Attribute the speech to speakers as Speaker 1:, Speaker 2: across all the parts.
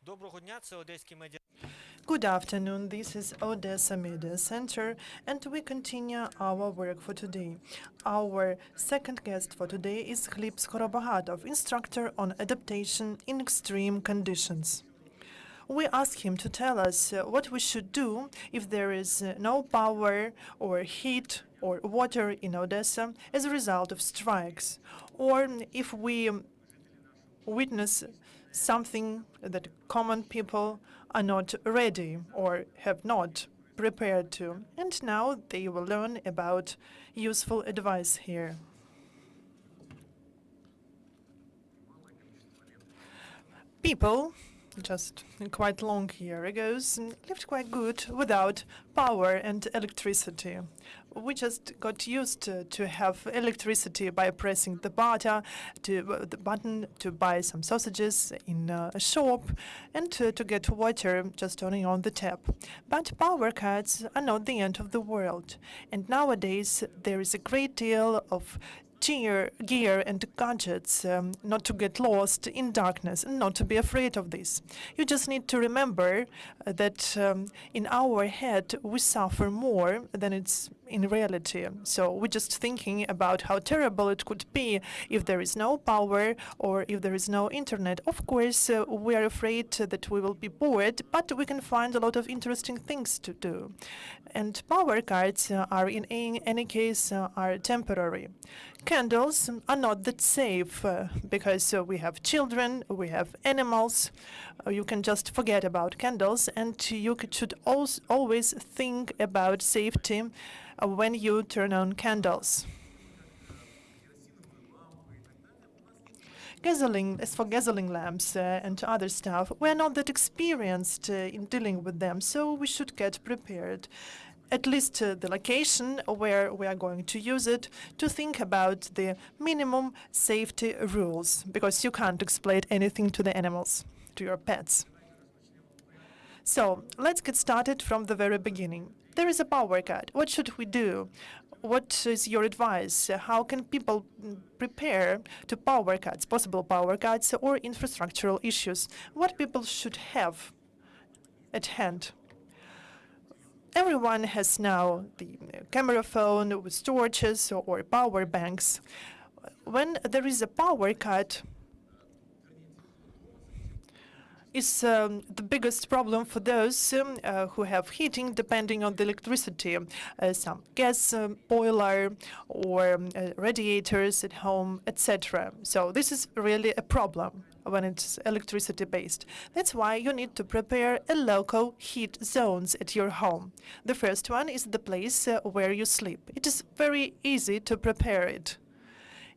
Speaker 1: Доброго дня, це Одеський медіа.
Speaker 2: Good afternoon, this is Odessa Media Center, and we continue our work for today. Our second guest for today is Hlib Skorobohatov, instructor on adaptation in extreme conditions. We ask him to tell us what we should do if there is no power or heat or water in Odessa as a result of strikes, or if we witness something that common people are not ready or have not prepared to. And now they will learn about useful advice here. People, just quite long year ago, lived quite good without power and electricity. We just got used to have electricity by pressing the button to buy some sausages in a shop and to get water just turning on the tap. But power cuts are not the end of the world. And nowadays there is a great deal of gear and gadgets not to get lost in darkness and not to be afraid of this. You just need to remember that in our head we suffer more than it's in reality. So we're just thinking about how terrible it could be if there is no power or if there is no internet. Of course, we are afraid that we will be bored, but we can find a lot of interesting things to do. And power cuts are in any case are temporary. Candles are not that safe because we have children, we have animals. You can just forget about candles, and you should always think about safety when you turn on candles. As for gasoline lamps and other stuff, we're not that experienced in dealing with them, so we should get prepared. At least the location where we are going to use it, to think about the minimum safety rules, because you can't explain anything to the animals, to your pets. So let's get started from the very beginning. There is a power cut. What should we do? What is your advice? How can people prepare to power cuts, possible power cuts or infrastructural issues? What people should have at hand? Everyone has now the camera phone with storages or power banks. When there is a power cut, is the biggest problem for those who have heating depending on the electricity, some gas boiler or radiators at home, etc. So this is really a problem when it's electricity based. That's why you need to prepare a local heat zones at your home. The first one is the place where you sleep. It is very easy to prepare it.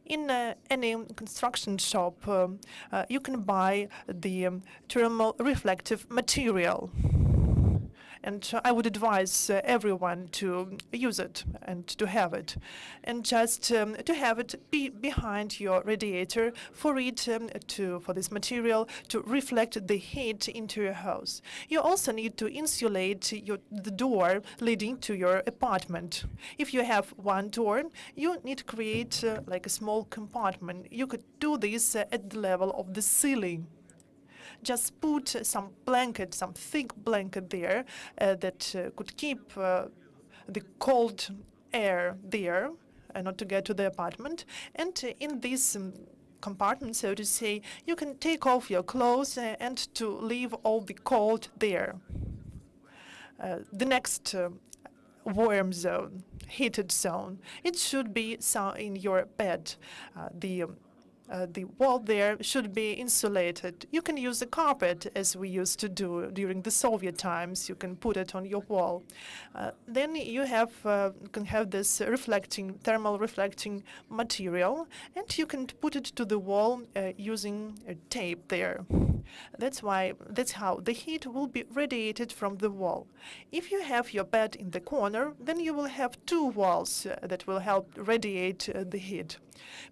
Speaker 2: In any construction shop, you can buy the thermal reflective material. And I would advise everyone to use it and to have it. And just to have it be behind your radiator for this material to reflect the heat into your house. You also need to insulate the door leading to your apartment. If you have one door, you need to create like a small compartment. You could do this at the level of the ceiling. Just put some thick blanket there that could keep the cold air there not to get to the apartment. And in this compartment, so to say, you can take off your clothes and to leave all the cold there. The next warm zone, heated zone, it should be in your bed. The wall there should be insulated. You can use a carpet, as we used to do during the Soviet times. You can put it on your wall. Then you can have this thermal reflecting material, and you can put it to the wall using a tape there. That's how the heat will be radiated from the wall. If you have your bed in the corner, then you will have two walls that will help radiate the heat.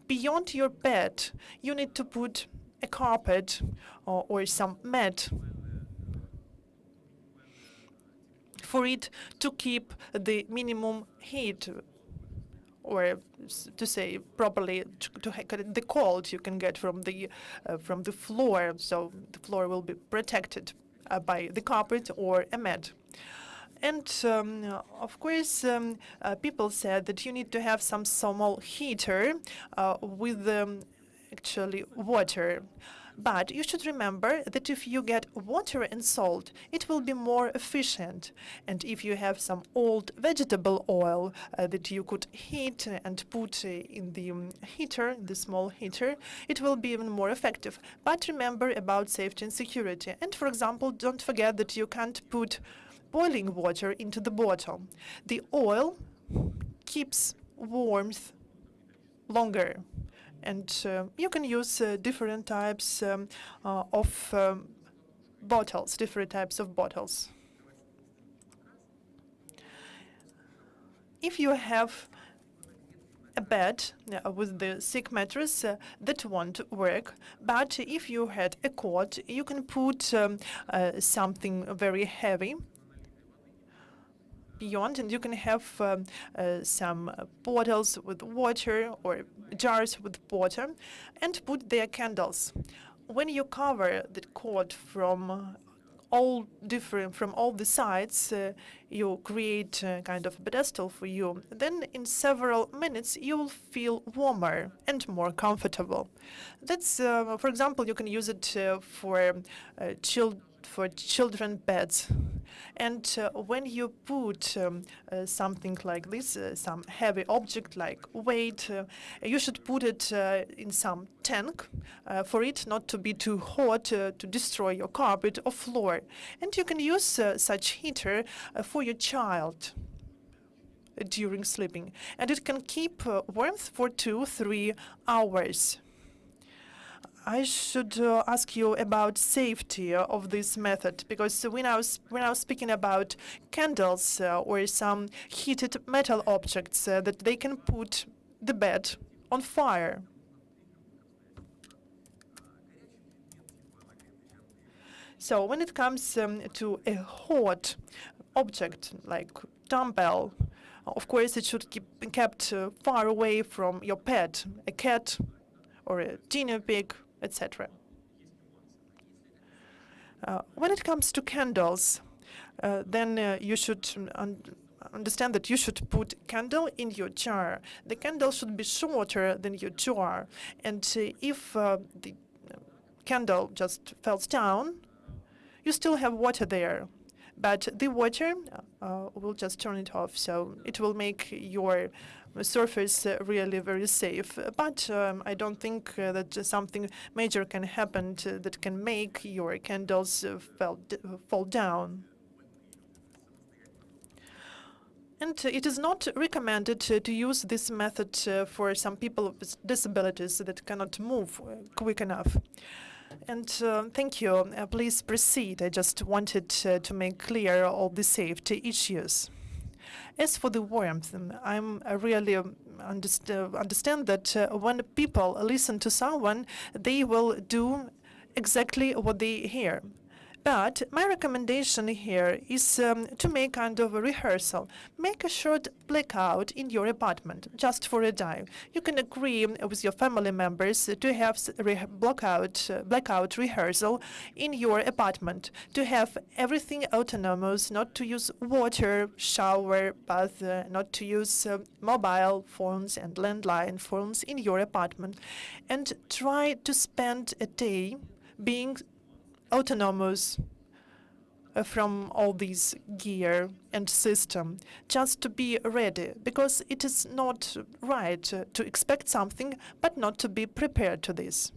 Speaker 2: Beyond your bed, you need to put a carpet or some mat for it to keep the minimum heat or to say properly, the cold you can get from the floor, so the floor will be protected by the carpet or a mat. And of course, people said that you need to have some small heater with actually water. But you should remember that if you get water and salt, it will be more efficient. And if you have some old vegetable oil that you could heat and put in the heater, the small heater, it will be even more effective. But remember about safety and security. And for example, don't forget that you can't put boiling water into the bottle. The oil keeps warmth longer. And you can use different types of bottles, different types of bottles. If you have a bed with the thick mattress, that won't work. But if you had a cot, you can put something very heavy beyond, and you can have some bottles with water or jars with water and put their candles. When you cover the cot from all the sides, you create a kind of pedestal for you. Then in several minutes you will feel warmer and more comfortable. That's, for example, you can use it for children beds. And when you put something like this, some heavy object like weight, you should put it in some tank for it not to be too hot to destroy your carpet or floor. And you can use such heater for your child during sleeping. And it can keep warmth for 2-3 hours. I should ask you about safety of this method, because we're now speaking about candles or some heated metal objects that they can put the bed on fire. So when it comes to a hot object like dumbbell, of course it should be kept far away from your pet, a cat or a guinea pig, etc. When it comes to candles, then you should understand that you should put candle in your jar. The candle should be shorter than your jar. And if the candle just falls down, you still have water there. But the water will just turn it off, so it will make your surface really very safe. But I don't think that something major can happen that can make your candles fall down. And it is not recommended to use this method for some people with disabilities that cannot move quick enough. And thank you. Please proceed. I just wanted to make clear all the safety issues. As for the warmth, I'm really understand that when people listen to someone, they will do exactly what they hear. But my recommendation here is to make kind of a rehearsal. Make a short blackout in your apartment, just for a day. You can agree with your family members to have blackout rehearsal in your apartment, to have everything autonomous, not to use water, shower, bath, not to use mobile phones and landline phones in your apartment, and try to spend a day being autonomous from all these gear and system, just to be ready, because it is not right to expect something but not to be prepared to this.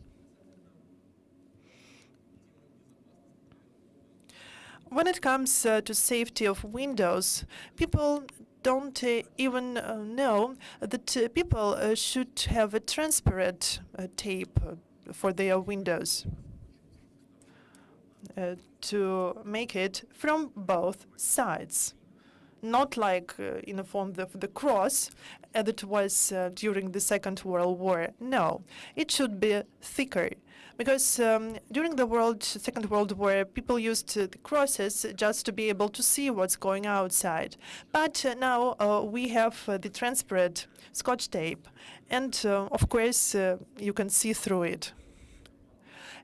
Speaker 2: When it comes to safety of windows, people don't even know that people should have a transparent tape for their windows. To make it from both sides, not like in the form of the cross as it was during the Second World War. No, it should be thicker. Because during the Second World War, people used the crosses just to be able to see what's going outside. But now we have the transparent Scotch tape, and of course you can see through it.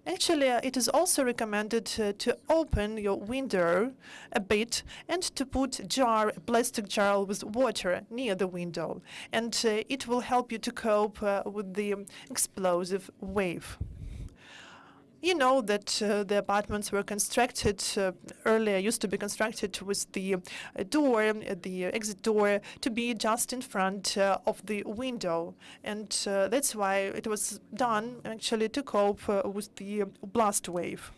Speaker 2: Actually, it is also recommended to open your window a bit and to put a plastic jar with water near the window, and it will help you to cope with the explosive wave. You know that the apartments were constructed earlier, used to be constructed with the door, the exit door, to be just in front of the window. And that's why it was done actually to cope with the blast wave.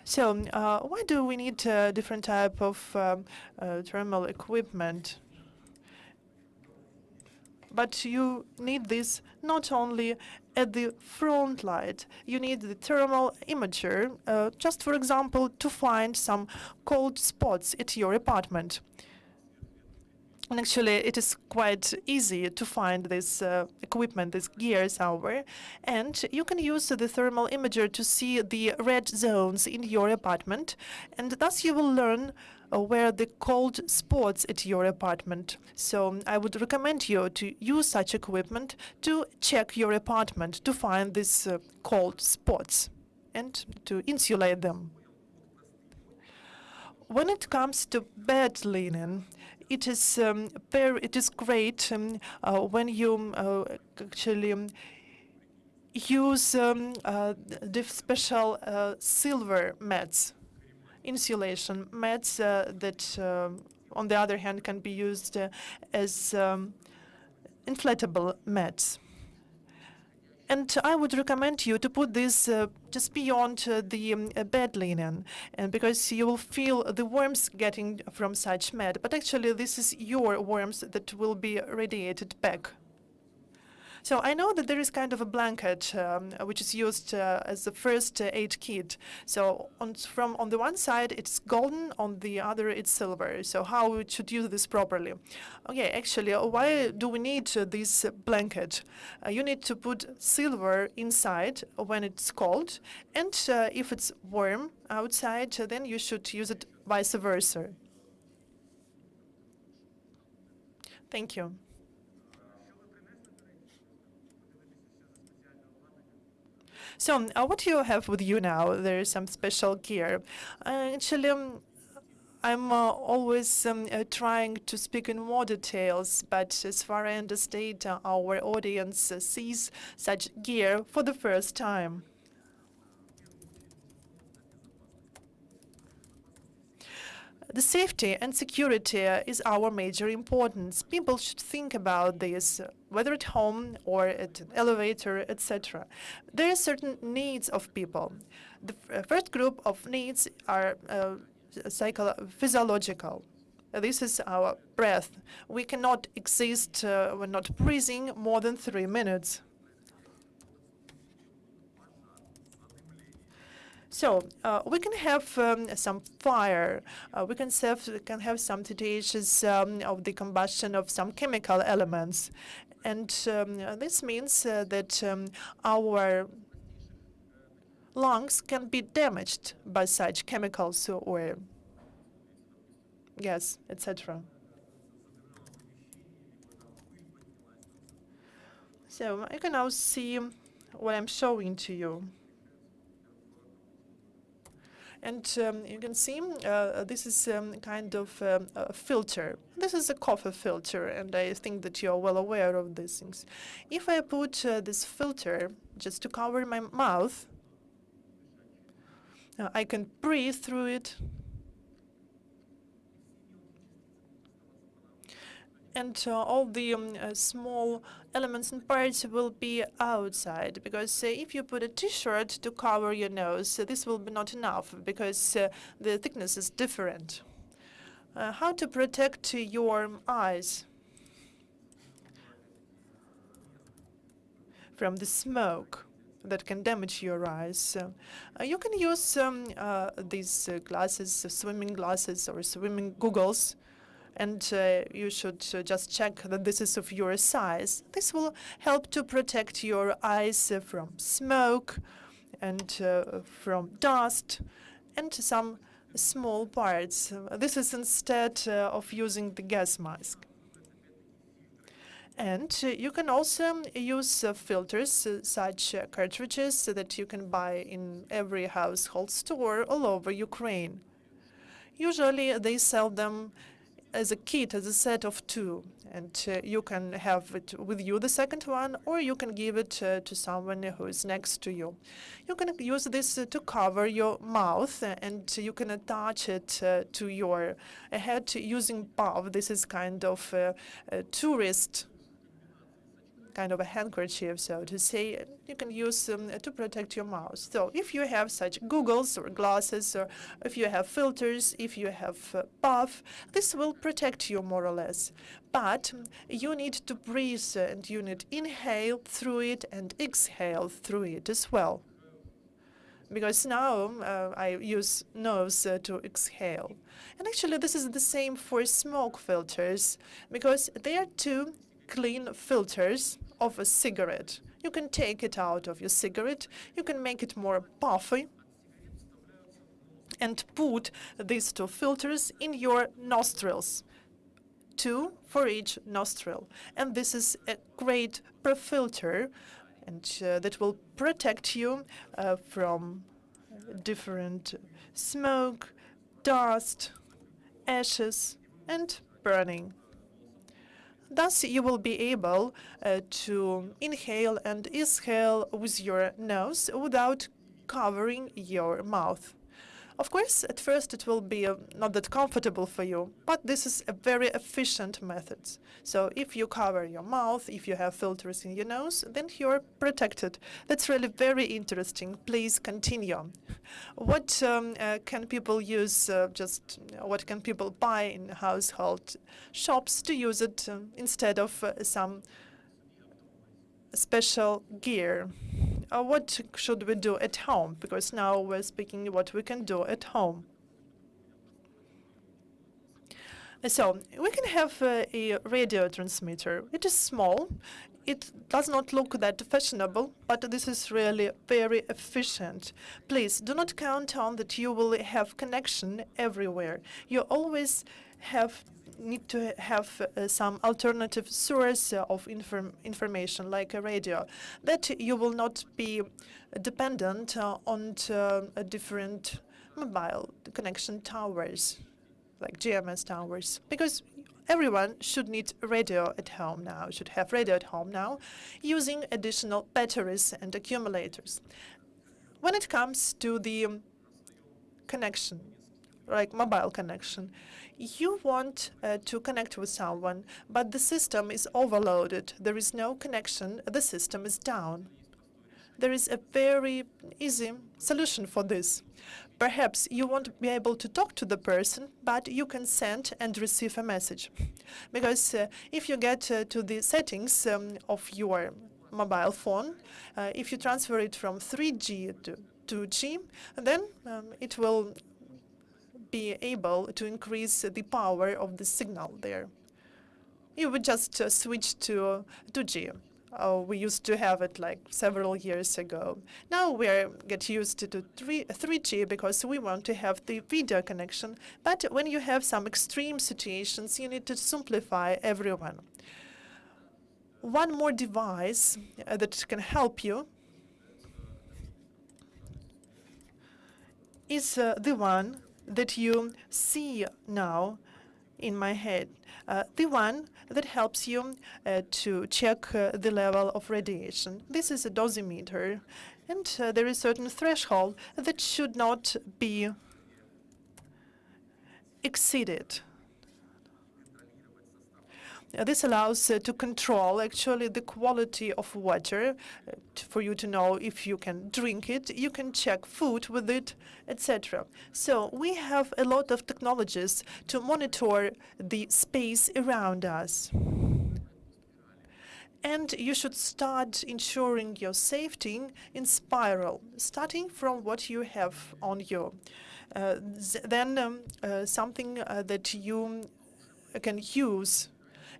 Speaker 2: So why do we need different type of thermal equipment? But you need this not only at the front light. You need the thermal imager, just for example, to find some cold spots at your apartment. And actually, it is quite easy to find this equipment, this gear somewhere. And you can use the thermal imager to see the red zones in your apartment. And thus you will learn where the cold spots at your apartment. So I would recommend you to use such equipment to check your apartment, to find these cold spots and to insulate them. When it comes to bed linen, it is great when you actually use the special silver mats, insulation mats that, on the other hand, can be used as inflatable mats. And I would recommend you to put this just beyond the bed linen, and because you will feel the warmth getting from such mat. But actually, this is your warmth that will be radiated back. So I know that there is kind of a blanket which is used as the first aid kit. So on the one side it's golden, on the other it's silver. So how we should use this properly? Okay, actually, why do we need this blanket? You need to put silver inside when it's cold, and if it's warm outside, then you should use it vice versa. Thank you. So, what do you have with you now? There is some special gear. Actually, I'm always trying to speak in more details, but as far as I understand, our audience sees such gear for the first time. The safety and security is our major importance. People should think about this, whether at home or at an elevator, etc. There are certain needs of people. The first group of needs are physiological. This is our breath. We cannot exist when not breathing more than 3 minutes. So we can have some fire. We can have some situations of the combustion of some chemical elements, and this means that our lungs can be damaged by such chemicals or gas, etc. So you can now see what I'm showing to you. And you can see this is kind of a filter. This is a coffee filter, and I think that you're well aware of these things. If I put this filter just to cover my mouth, I can breathe through it. And all the small elements and parts will be outside, because if you put a T-shirt to cover your nose, this will be not enough, because the thickness is different. How to protect your eyes from the smoke? that can damage your eyes. You can use these glasses, swimming glasses or swimming goggles, and you should just check that this is of your size. This will help to protect your eyes from smoke and from dust and some small parts. This is instead of using the gas mask. And you can also use filters, such cartridges that you can buy in every household store all over Ukraine. Usually they sell them as a kit, as a set of 2, and you can have it with you, the second one, or you can give it to someone who is next to you. You can use this to cover your mouth, and you can attach it to your head using POV. This is kind of a tourist kind of a handkerchief, so to say. You can use them to protect your mouth. So if you have such goggles or glasses, or if you have filters, if you have puff, this will protect you more or less. But you need to breathe, and you need to inhale through it and exhale through it as well. Because now I use nose to exhale. And actually this is the same for smoke filters, because they are 2 clean filters of a cigarette. You can take it out of your cigarette, you can make it more puffy, and put these 2 filters in your nostrils, 2 for each nostril. And this is a great filter, and that will protect you from different smoke, dust, ashes, and burning. Thus, you will be able to inhale and exhale with your nose without covering your mouth. Of course, at first it will be not that comfortable for you, but this is a very efficient method. So if you cover your mouth, if you have filters in your nose, then you're protected. That's really very interesting. Please continue. What can people use, what can people buy in household shops to use it instead of some special gear? What should we do at home? Because now we're speaking what we can do at home. So we can have a radio transmitter. It is small. It does not look that fashionable, but this is really very efficient. Please do not count on that you will have connection everywhere. You always need to have some alternative source of information, like a radio, that you will not be dependent on different mobile connection towers, like GMS towers, because everyone should need radio at home now, should have radio at home now, using additional batteries and accumulators. When it comes to the connection, like mobile connection, you want to connect with someone, but the system is overloaded. There is no connection. The system is down. There is a very easy solution for this. Perhaps you won't be able to talk to the person, but you can send and receive a message. Because if you get to the settings of your mobile phone, if you transfer it from 3G to 2G, then it will be able to increase the power of the signal there. You would just switch to 2G. We used to have it like several years ago. Now we get used to 3G because we want to have the video connection. But when you have some extreme situations, you need to simplify everyone. One more device that can help you is the one that you see now in my head, the one that helps you to check the level of radiation. This is a dosimeter, and there is a certain threshold that should not be exceeded. This allows to control actually the quality of water, for you to know if you can drink it, you can check food with it, etc. So we have a lot of technologies to monitor the space around us. And you should start ensuring your safety in spiral, starting from what you have on you. Then something that you can use.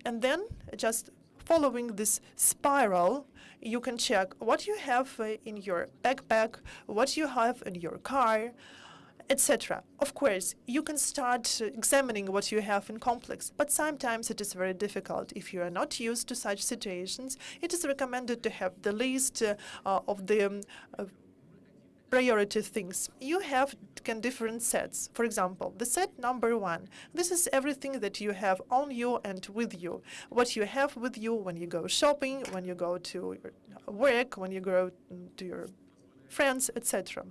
Speaker 2: And then just following this spiral, you can check what you have in your backpack, what you have in your car, etc. Of course, you can start examining what you have in complex, but sometimes it is very difficult. If you are not used to such situations, it is recommended to have the list of the priority things. You have different sets. For example, the set number 1. This is everything that you have on you and with you. What you have with you when you go shopping, when you go to your work, when you go to your friends, etc.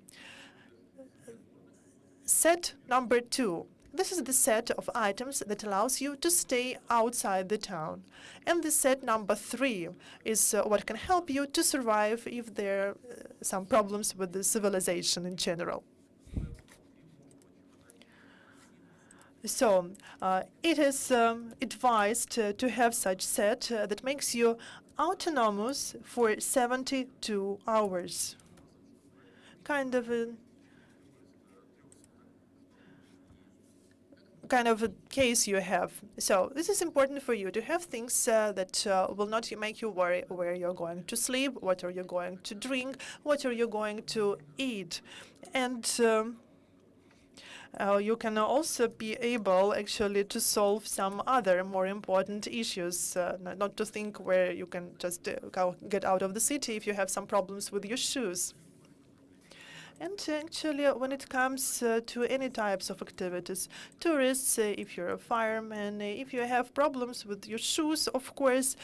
Speaker 2: Set number 2. This is the set of items that allows you to stay outside the town. And the set number 3 is what can help you to survive if there are some problems with the civilization in general. So it is advised to have such set that makes you autonomous for 72 hours. Kind of a case you have. So this is important for you to have things that will not make you worry where you're going to sleep, what are you going to drink, what are you going to eat. And you can also be able actually to solve some other more important issues, not to think where you can just get out of the city if you have some problems with your shoes. And actually, when it comes to any types of activities, tourists, if you're a fireman, if you have problems with your shoes, of course,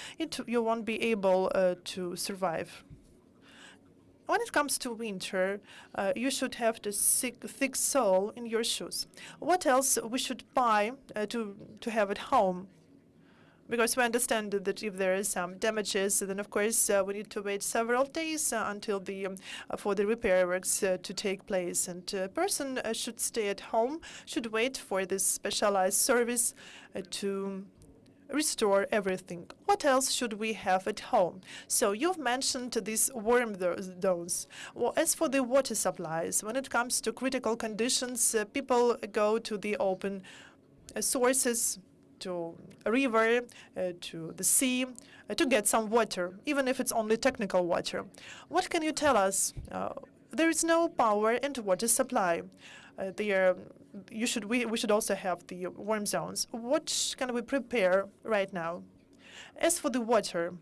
Speaker 2: you won't be able to survive. When it comes to winter, you should have the thick sole in your shoes. What else we should buy to have at home? Because we understand that if there is some damages, then of course we need to wait several days until for the repair works to take place. And a person should stay at home, should wait for this specialized service to restore everything. What else should we have at home? So you've mentioned these warm zones. Well, as for the water supplies, when it comes to critical conditions, people go to the open sources, to a river, to the sea, to get some water, even if it's only technical water. What can you tell us? There is no power and water supply. We should also have the warm zones. What can we prepare right now? As for the water,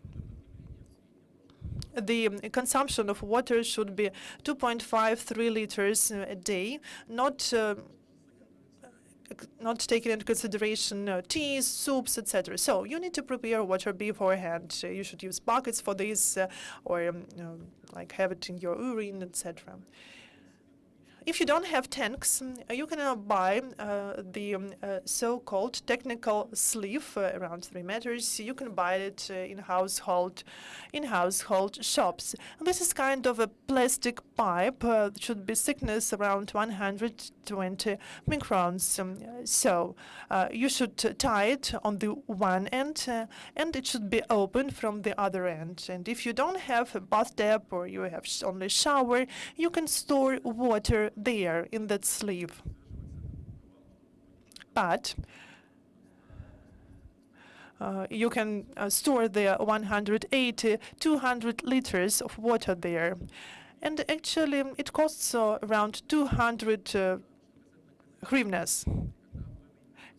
Speaker 2: the consumption of water should be 2.5–3 liters a day, not taking into consideration teas, soups, etc. So you need to prepare water beforehand. You should use buckets for this, or like have it in your urine, etc. If you don't have tanks, you can buy the so-called technical sleeve, around 3 meters. You can buy it in household shops. This is kind of a plastic pipe. It should be thickness around 120 microns. So you should tie it on the one end, and it should be open from the other end. And if you don't have a bathtub or you have only shower, you can store water there in that sleeve. But you can store the 180–200 liters of water there. And actually, it costs around 200 hryvnias.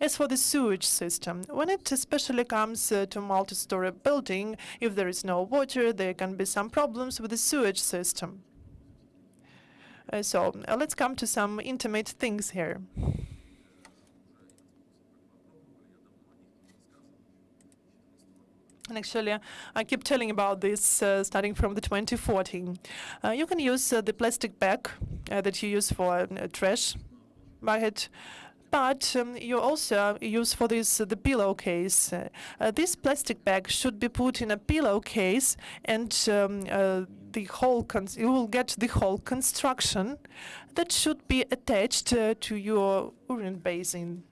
Speaker 2: As for the sewage system, when it especially comes to multi-story building, if there is no water, there can be some problems with the sewage system. So let's come to some intimate things here. And actually, I keep telling about this starting from the 2014. You can use the plastic bag that you use for trash bucket, but you also use for this the pillowcase. This plastic bag should be put in a pillowcase, and you will get the whole construction that should be attached to your urine basin.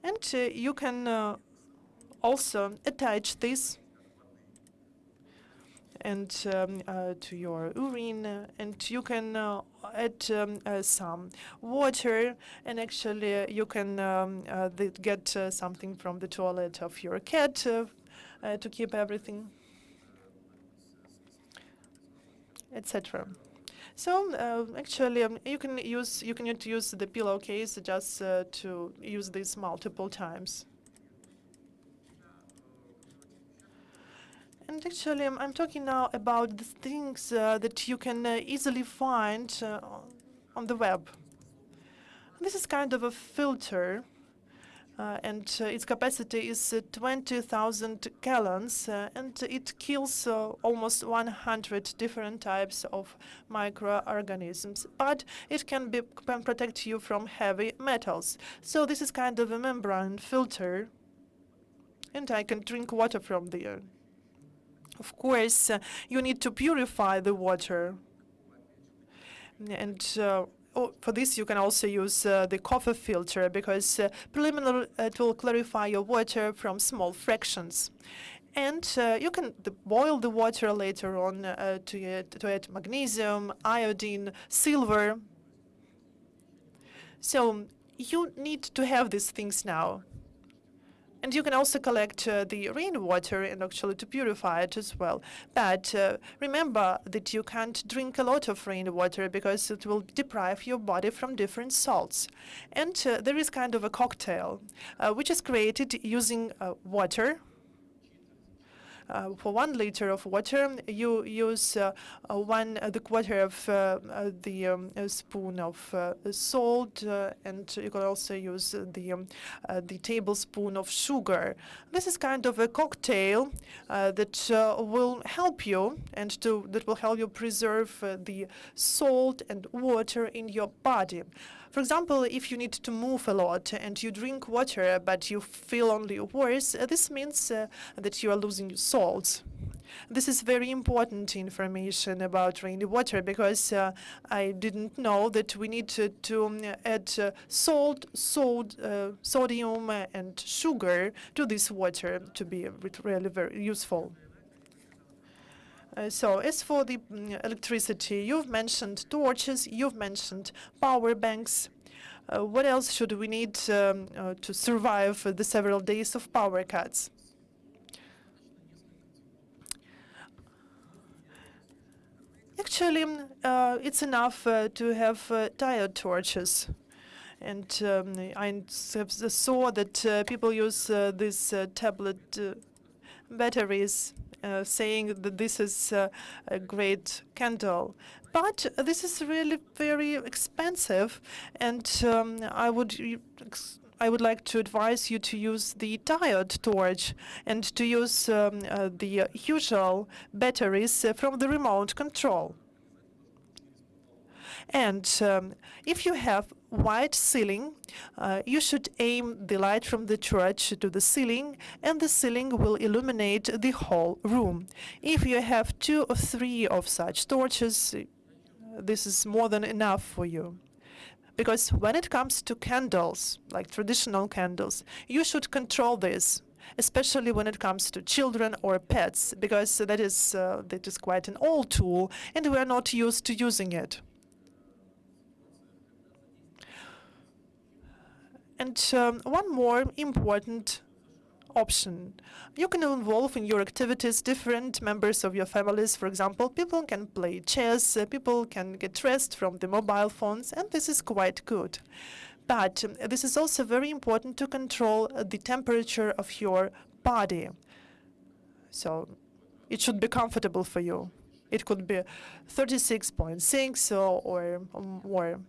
Speaker 2: And you can also attach this and to your urine, and you can add some water, and actually you can get something from the toilet of your cat to keep everything, etc. So actually, you can use the pillowcase just to use this multiple times. And actually, I'm talking now about the things that you can easily find on the web. This is kind of a filter, and its capacity is 20,000 gallons, and it kills almost 100 different types of microorganisms. But it can protect you from heavy metals. So this is kind of a membrane filter, and I can drink water from there. Of course, you need to purify the water. And for this, you can also use the coffee filter, because preliminarily it will clarify your water from small fractions. And you can boil the water later on to add magnesium, iodine, silver. So you need to have these things now. And you can also collect the rainwater and actually to purify it as well. But remember that you can't drink a lot of rainwater, because it will deprive your body from different salts. And there is kind of a cocktail which is created using water. For 1 liter of water, you use the quarter of the spoon of salt, and you can also use the tablespoon of sugar. This is kind of a cocktail that will help you, and that will help you preserve the salt and water in your body. For example, if you need to move a lot and you drink water, but you feel only worse, this means that you are losing salts. This is very important information about rainwater, because I didn't know that we need to add salt, sodium, and sugar to this water to be really very useful. So as for the electricity, you've mentioned torches, you've mentioned power banks. What else should we need to survive the several days of power cuts? Actually, it's enough to have tire torches. And I saw that people use these tablet batteries, saying that this is a great candle. But this is really very expensive, and I would like to advise you to use the diode torch and to use the usual batteries from the remote control. And if you have white ceiling, you should aim the light from the torch to the ceiling, and the ceiling will illuminate the whole room. If you have 2 or 3 of such torches, this is more than enough for you. Because when it comes to candles, like traditional candles, you should control this, especially when it comes to children or pets, because that is quite an old tool, and we are not used to using it. And one more important option. You can involve in your activities different members of your families. For example, people can play chess, people can get rest from the mobile phones, and this is quite good. But this is also very important to control the temperature of your body. So it should be comfortable for you. It could be 36.6 or more.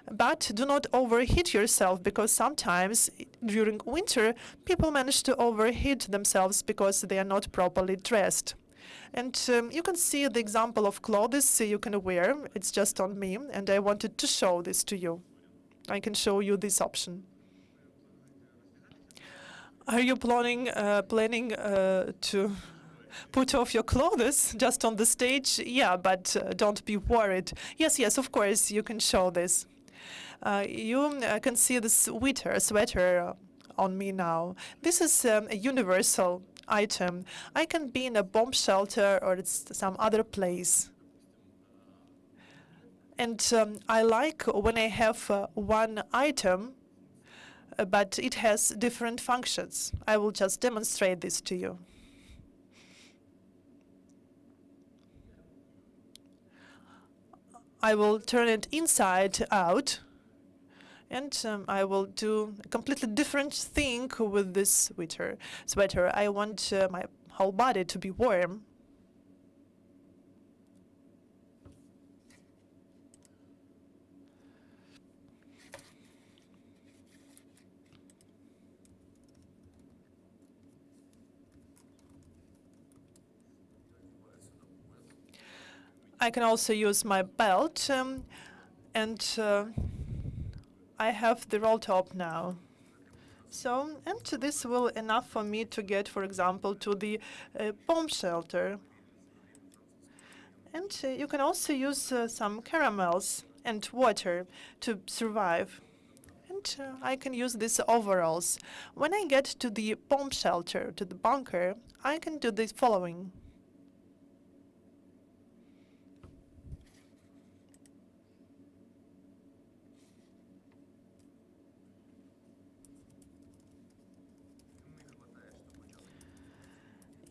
Speaker 2: But do not overheat yourself, because sometimes during winter people manage to overheat themselves because they are not properly dressed. And you can see the example of clothes you can wear. It's just on me, and I wanted to show this to you. I can show you this option. Are you planning to put off your clothes just on the stage? Yeah, but don't be worried. Yes, of course, you can show this. You can see the sweater on me now. This is a universal item. I can be in a bomb shelter or it's some other place. And I like when I have one item, but it has different functions. I will just demonstrate this to you. I will turn it inside out, and I will do a completely different thing with this sweater. I want my whole body to be warm. I can also use my belt, and I have the roll top now. So, and this will enough for me to get, for example, to the bomb shelter. And you can also use some caramels and water to survive. And I can use these overalls. When I get to the bomb shelter, to the bunker, I can do the following.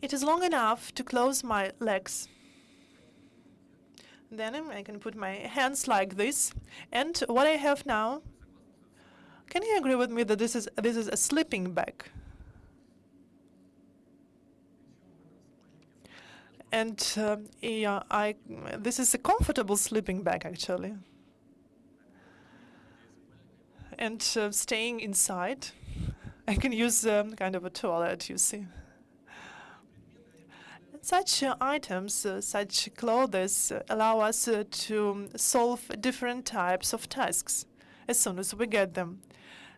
Speaker 2: It is long enough to close my legs. Then I can put my hands like this. And what I have now, can you agree with me that this is a sleeping bag? And yeah, this is a comfortable sleeping bag actually. And staying inside, I can use kind of a toilet, you see. Such items, such clothes allow us to solve different types of tasks as soon as we get them.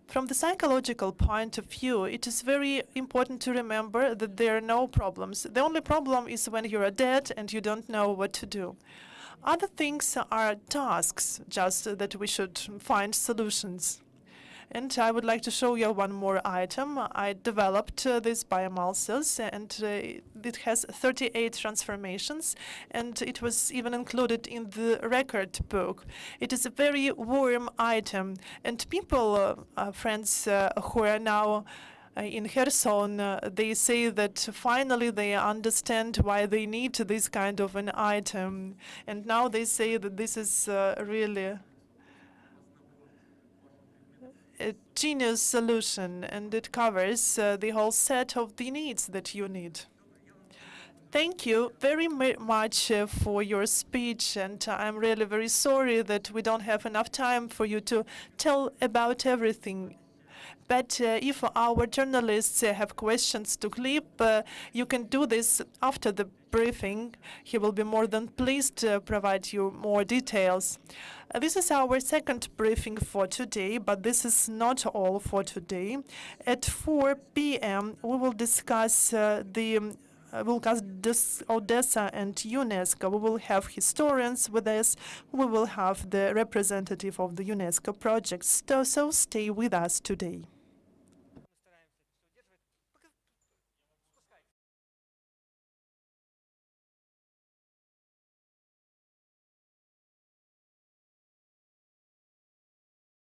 Speaker 2: From the psychological point of view, it is very important to remember that there are no problems. The only problem is when you are dead and you don't know what to do. Other things are tasks, just that we should find solutions. And I would like to show you one more item. I developed this by myself, and it has 38 transformations, and it was even included in the record book. It is a very warm item, and people, friends who are now in Kherson, they say that finally they understand why they need this kind of an item. And now they say that this is really a genius solution, and it covers the whole set of the needs that you need. Thank you very much for your speech, and I'm really very sorry that we don't have enough time for you to tell about everything. But if our journalists have questions to Hlib, you can do this after the briefing. He will be more than pleased to provide you more details. This is our second briefing for today, but this is not all for today. At 4 p.m., we will discuss Odessa and UNESCO. We will have historians with us. We will have the representative of the UNESCO project. So stay with us today.